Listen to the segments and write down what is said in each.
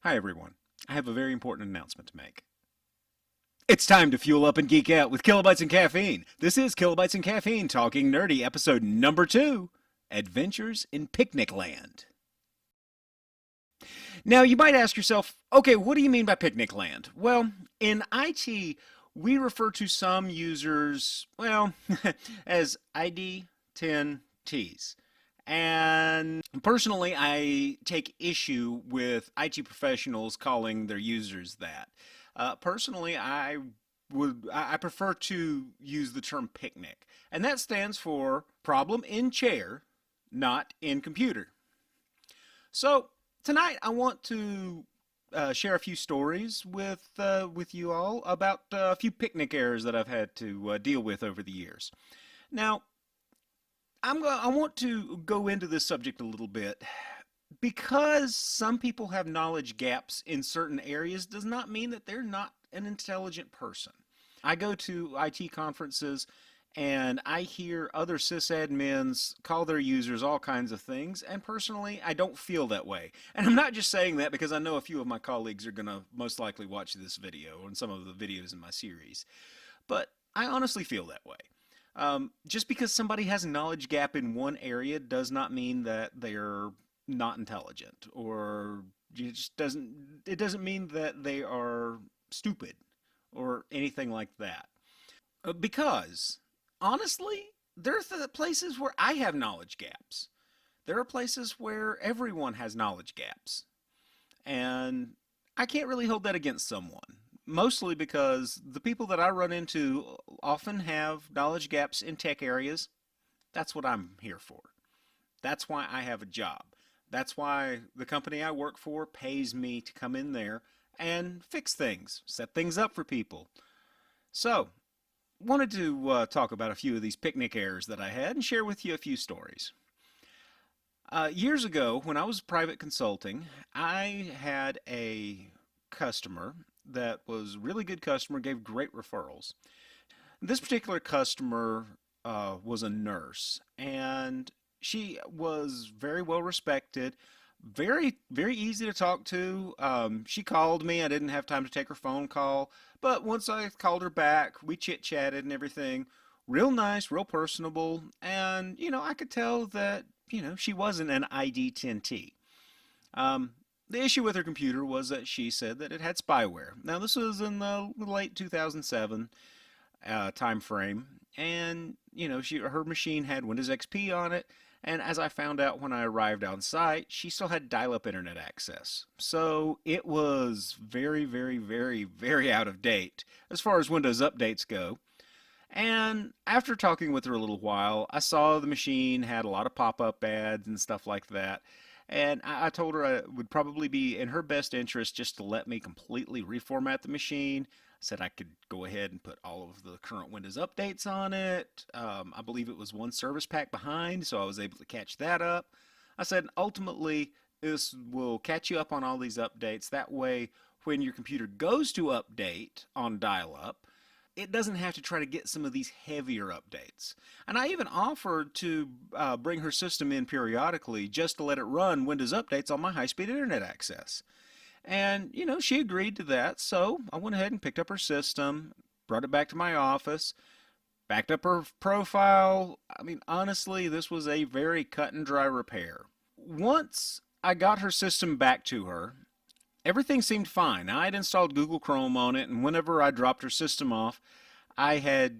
Hi everyone. I have a very important announcement to make. It's time to fuel up and geek out with Kilobytes and Caffeine. This is Kilobytes and Caffeine Talking Nerdy, episode number 2, Adventures in Picnic Land. Now, you might ask yourself, okay, what do you mean by Picnic Land? Well, in IT, we refer to some users, as ID10Ts. And personally, I take issue with IT professionals calling their users that. Personally, I prefer to use the term picnic, and that stands for problem in chair, not in computer. So tonight, I want to share a few stories with you all about a few picnic errors that I've had to deal with over the years. Now, I want to go into this subject a little bit because some people have knowledge gaps in certain areas does not mean that they're not an intelligent person. I go to IT conferences and I hear other sysadmins call their users all kinds of things, and personally, I don't feel that way. And I'm not just saying that because I know a few of my colleagues are going to most likely watch this video and some of the videos in my series, but I honestly feel that way. Just because somebody has a knowledge gap in one area does not mean that they're not intelligent, or it doesn't mean that they are stupid or anything like that. Because honestly, there are places where I have knowledge gaps. There are places where everyone has knowledge gaps, and I can't really hold that against someone. Mostly because the people that I run into often have knowledge gaps in tech areas. That's what I'm here for. That's why I have a job. That's why the company I work for pays me to come in there and fix things, set things up for people. So, wanted to talk about a few of these picnic errors that I had and share with you a few stories. Years ago, when I was private consulting, I had a customer that was a really good customer, gave great referrals. This particular customer was a nurse, and she was very well respected, very easy to talk to. She called me. I didn't have time to take her phone call, but once I called her back, we chit-chatted and everything. Real nice, real personable, and I could tell that she wasn't an ID10T. The issue with her computer was that she said that it had spyware. Now, this was in the late 2007 time frame, and her machine had Windows XP on it. And as I found out when I arrived on site, she still had dial-up internet access. So it was very, very, very, very out of date as far as Windows updates go. And after talking with her a little while, I saw the machine had a lot of pop-up ads and stuff like that. And I told her it would probably be in her best interest just to let me completely reformat the machine. I said I could go ahead and put all of the current Windows updates on it. I believe it was one service pack behind, so I was able to catch that up. I said ultimately this will catch you up on all these updates. That way, when your computer goes to update on dial-up, it doesn't have to try to get some of these heavier updates. And I even offered to bring her system in periodically just to let it run Windows updates on my high-speed internet access. And, she agreed to that, so I went ahead and picked up her system, brought it back to my office, backed up her profile. I mean, honestly, this was a very cut and dry repair. Once I got her system back to her, everything seemed fine. I had installed Google Chrome on it, and whenever I dropped her system off, I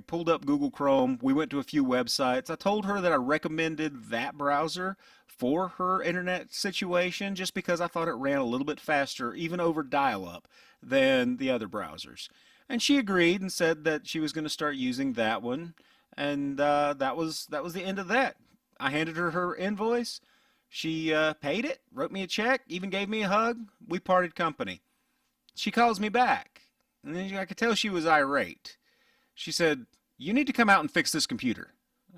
pulled up Google Chrome. We went to a few websites. I told her that I recommended that browser for her internet situation just because I thought it ran a little bit faster, even over dial-up, than the other browsers. And she agreed and said that she was going to start using that one, and that was the end of that. I handed her her invoice. She paid it, wrote me a check, even gave me a hug. We parted company. She calls me back, and then I could tell she was irate. She said, "You need to come out and fix this computer."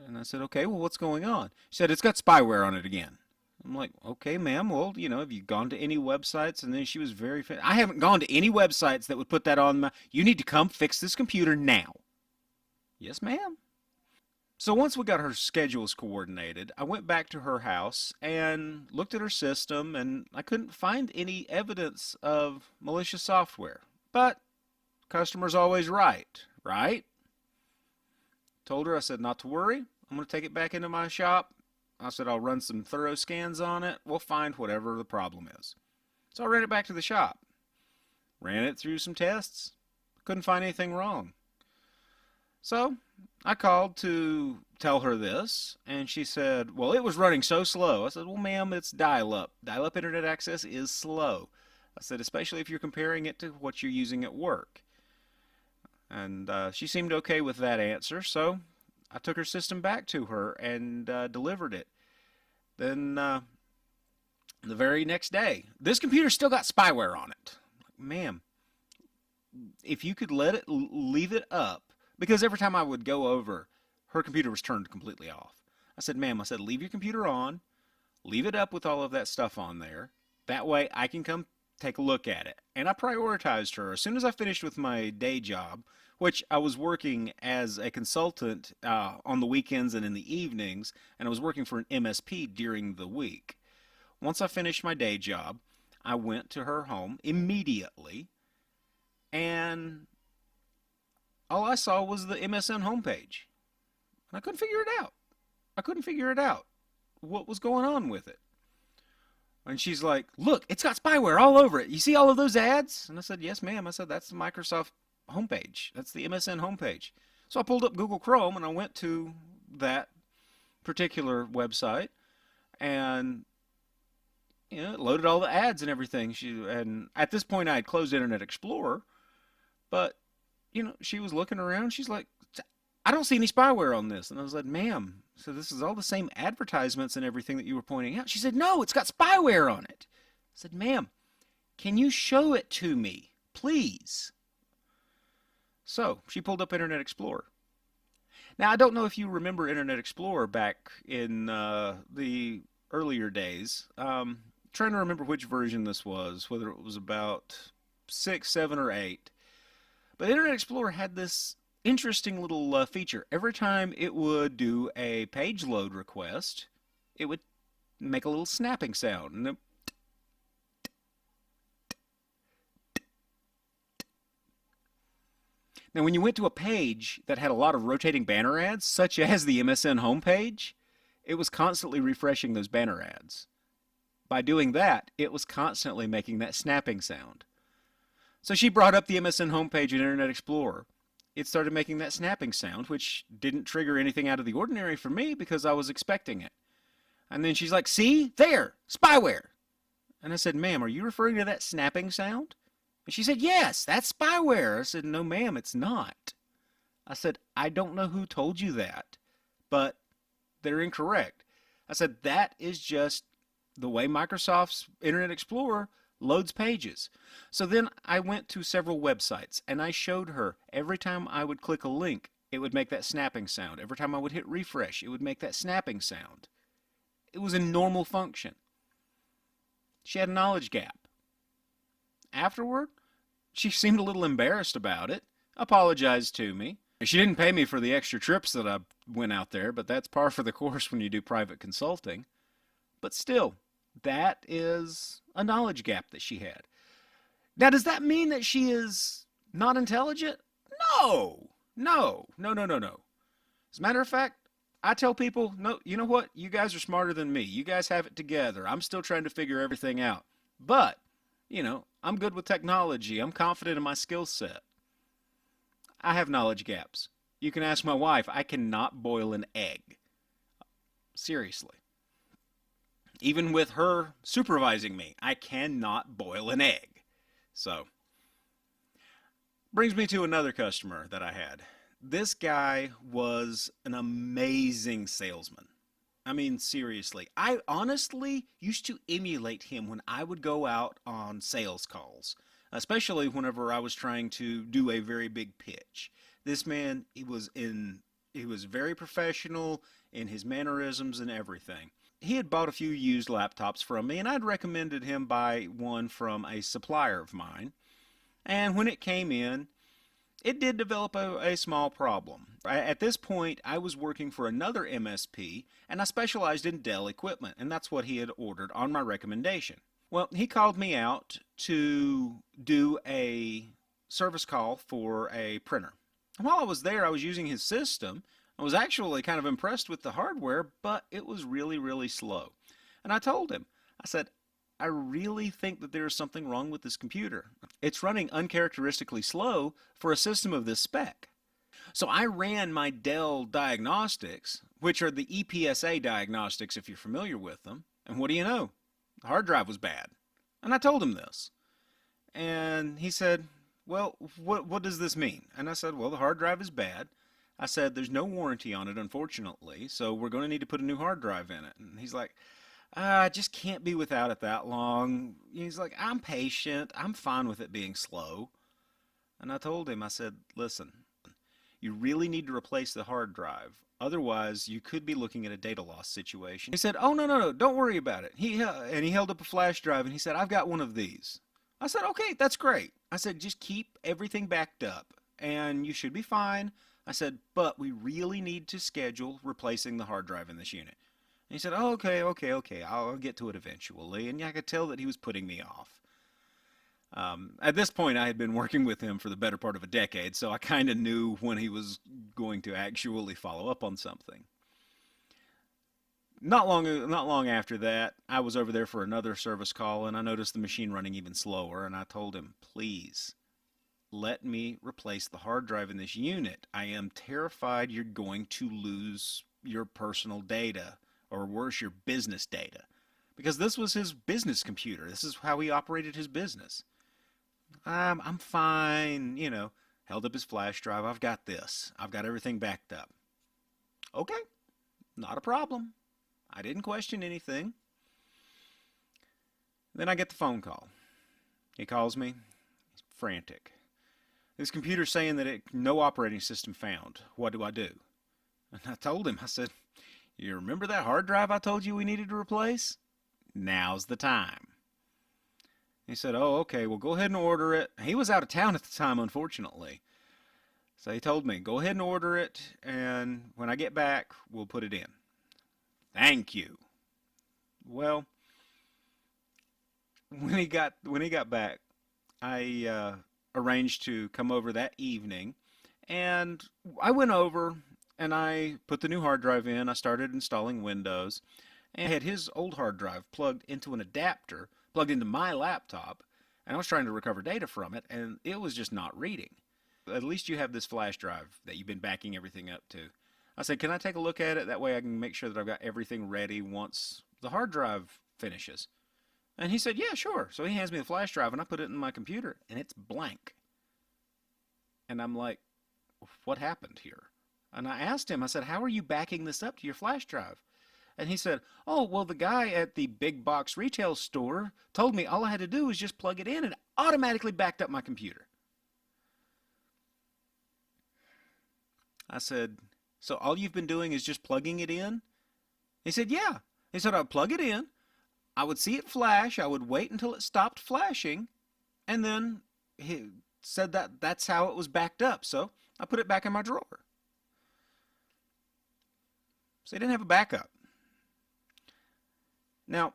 And I said, "Okay, well, what's going on?" She said, "It's got spyware on it again." I'm like, "Okay, ma'am, well, have you gone to any websites?" And then she was I haven't gone to any websites that would put that on you need to come fix this computer now. Yes, ma'am. So once we got her schedules coordinated, I went back to her house and looked at her system, and I couldn't find any evidence of malicious software. But customer's always right, right? Told her, I said, not to worry. I'm going to take it back into my shop. I said, I'll run some thorough scans on it. We'll find whatever the problem is. So I ran it back to the shop. Ran it through some tests. Couldn't find anything wrong. So I called to tell her this, and she said, well, it was running so slow. I said, well, ma'am, it's dial-up. Dial-up internet access is slow. I said, especially if you're comparing it to what you're using at work. And she seemed okay with that answer, so I took her system back to her and delivered it. Then the very next day, this computer still got spyware on it. Ma'am, if you could leave it up, because every time I would go over, her computer was turned completely off. I said, ma'am, I said, leave your computer on, leave it up with all of that stuff on there. That way I can come take a look at it. And I prioritized her. As soon as I finished with my day job, which I was working as a consultant on the weekends and in the evenings, and I was working for an MSP during the week. Once I finished my day job, I went to her home immediately, and all I saw was the MSN homepage. And I couldn't figure it out. I couldn't figure it out. What was going on with it? And she's like, look, it's got spyware all over it. You see all of those ads? And I said, yes, ma'am. I said, that's the Microsoft homepage. That's the MSN homepage. So I pulled up Google Chrome and I went to that particular website and loaded all the ads and everything. And at this point I had closed Internet Explorer, but she was looking around. She's like, I don't see any spyware on this. And I was like, ma'am, so this is all the same advertisements and everything that you were pointing out. She said, no, it's got spyware on it. I said, ma'am, can you show it to me, please? So she pulled up Internet Explorer. Now, I don't know if you remember Internet Explorer back in the earlier days. Trying to remember which version this was, whether it was about 6, 7, or 8. But Internet Explorer had this interesting little feature. Every time it would do a page load request, it would make a little snapping sound. And now, when you went to a page that had a lot of rotating banner ads, such as the MSN homepage, it was constantly refreshing those banner ads. By doing that, it was constantly making that snapping sound. So she brought up the MSN homepage in Internet Explorer. It started making that snapping sound, which didn't trigger anything out of the ordinary for me because I was expecting it. And then she's like, see, there, spyware. And I said, ma'am, are you referring to that snapping sound? And she said, yes, that's spyware. I said, no, ma'am, it's not. I said, I don't know who told you that, but they're incorrect. I said, that is just the way Microsoft's Internet Explorer loads pages. So then I went to several websites and I showed her every time I would click a link, it would make that snapping sound. Every time I would hit refresh, it would make that snapping sound. It was a normal function. She had a knowledge gap. Afterward, she seemed a little embarrassed about it, apologized to me. She didn't pay me for the extra trips that I went out there, but that's par for the course when you do private consulting. But still, that is a knowledge gap that she had. Now, does that mean that she is not intelligent? No. As a matter of fact, I tell people, no, you know what? You guys are smarter than me. You guys have it together. I'm still trying to figure everything out. But, I'm good with technology. I'm confident in my skill set. I have knowledge gaps. You can ask my wife. I cannot boil an egg. Seriously. Even with her supervising me, I cannot boil an egg. So, brings me to another customer that I had. This guy was an amazing salesman. I mean, seriously. I honestly used to emulate him when I would go out on sales calls, especially whenever I was trying to do a very big pitch. This man, he was very professional in his mannerisms and everything. He had bought a few used laptops from me, and I'd recommended him buy one from a supplier of mine. And when it came in, It did develop a small problem. At this point, I was working for another MSP, and I specialized in Dell equipment, and that's what he had ordered on my recommendation. Well, he called me out to do a service call for a printer. And while I was there, I was using his system. I was actually kind of impressed with the hardware, but it was really, really slow. And I told him, I said, I really think that there is something wrong with this computer. It's running uncharacteristically slow for a system of this spec. So I ran my Dell diagnostics, which are the EPSA diagnostics if you're familiar with them, and what do you know? The hard drive was bad. And I told him this. And he said, well, what does this mean? And I said, well, the hard drive is bad. I said, there's no warranty on it, unfortunately, so we're going to need to put a new hard drive in it. And he's like, I just can't be without it that long. He's like, I'm patient. I'm fine with it being slow. And I told him, I said, listen, you really need to replace the hard drive. Otherwise, you could be looking at a data loss situation. He said, oh, no, don't worry about it. And he held up a flash drive and he said, I've got one of these. I said, okay, that's great. I said, just keep everything backed up and you should be fine. I said, but we really need to schedule replacing the hard drive in this unit. And he said, oh, okay, I'll get to it eventually. And I could tell that he was putting me off. At this point, I had been working with him for the better part of a decade, so I kind of knew when he was going to actually follow up on something. Not long after that, I was over there for another service call, and I noticed the machine running even slower, and I told him, please, let me replace the hard drive in this unit. I am terrified you're going to lose your personal data, or worse, your business data. Because this was his business computer. This is how he operated his business. I'm fine, held up his flash drive. I've got this. I've got everything backed up. Okay, not a problem. I didn't question anything. Then I get the phone call. He calls me. He's frantic. His computer's saying that no operating system found. What do I do? And I told him, I said, you remember that hard drive I told you we needed to replace? Now's the time. He said, oh, okay, well, go ahead and order it. He was out of town at the time, unfortunately. So he told me, go ahead and order it, and when I get back, we'll put it in. Thank you. Well, when he got back, I arranged to come over that evening, and I went over and I put the new hard drive in. I started installing Windows, and I had his old hard drive plugged into an adapter plugged into my laptop, and I was trying to recover data from it, and it was just not reading. At least you have this flash drive that you've been backing everything up to. I said, can I take a look at it? That way I can make sure that I've got everything ready once the hard drive finishes. And he said, yeah, sure. So he hands me the flash drive, and I put it in my computer, and it's blank. And I'm like, what happened here? And I asked him, I said, how are you backing this up to your flash drive? And he said, oh, well, the guy at the big box retail store told me all I had to do was just plug it in and it automatically backed up my computer. I said, so all you've been doing is just plugging it in? He said, yeah. He said, I'd plug it in, I would see it flash, I would wait until it stopped flashing, and then he said that that's how it was backed up. So I put it back in my drawer. So he didn't have a backup. Now,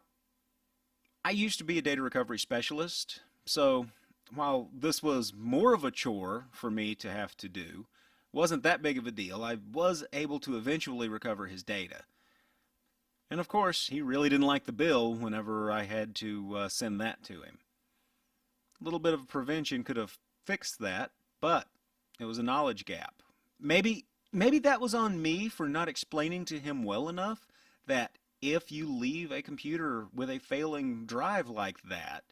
I used to be a data recovery specialist, so while this was more of a chore for me to have to do, wasn't that big of a deal. I was able to eventually recover his data. And of course, he really didn't like the bill whenever I had to send that to him. A little bit of prevention could have fixed that, but it was a knowledge gap. Maybe that was on me for not explaining to him well enough that if you leave a computer with a failing drive like that,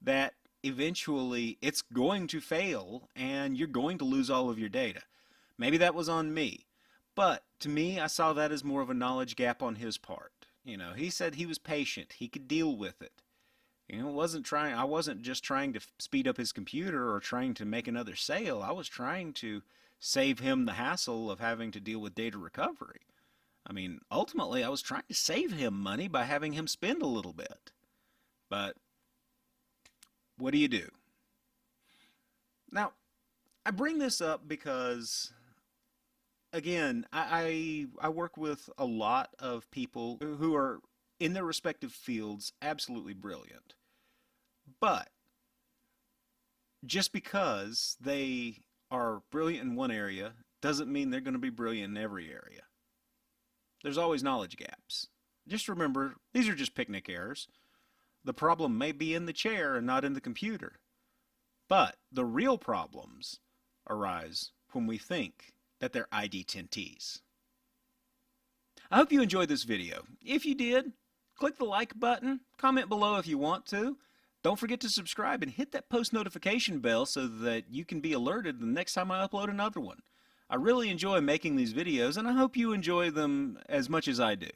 that eventually it's going to fail and you're going to lose all of your data. Maybe that was on me. But to me, I saw that as more of a knowledge gap on his part. He said he was patient. He could deal with it. I wasn't just trying to speed up his computer or trying to make another sale. I was trying to save him the hassle of having to deal with data recovery. I mean, ultimately, I was trying to save him money by having him spend a little bit. But what do you do? Now, I bring this up because, again, I work with a lot of people who are in their respective fields absolutely brilliant. But just because they are brilliant in one area doesn't mean they're going to be brilliant in every area. There's always knowledge gaps. Just remember, these are just picnic errors. The problem may be in the chair and not in the computer. But the real problems arise when we think that they're ID10Ts. I hope you enjoyed this video. If you did, click the like button, comment below if you want to. Don't forget to subscribe and hit that post notification bell so that you can be alerted the next time I upload another one. I really enjoy making these videos, and I hope you enjoy them as much as I do.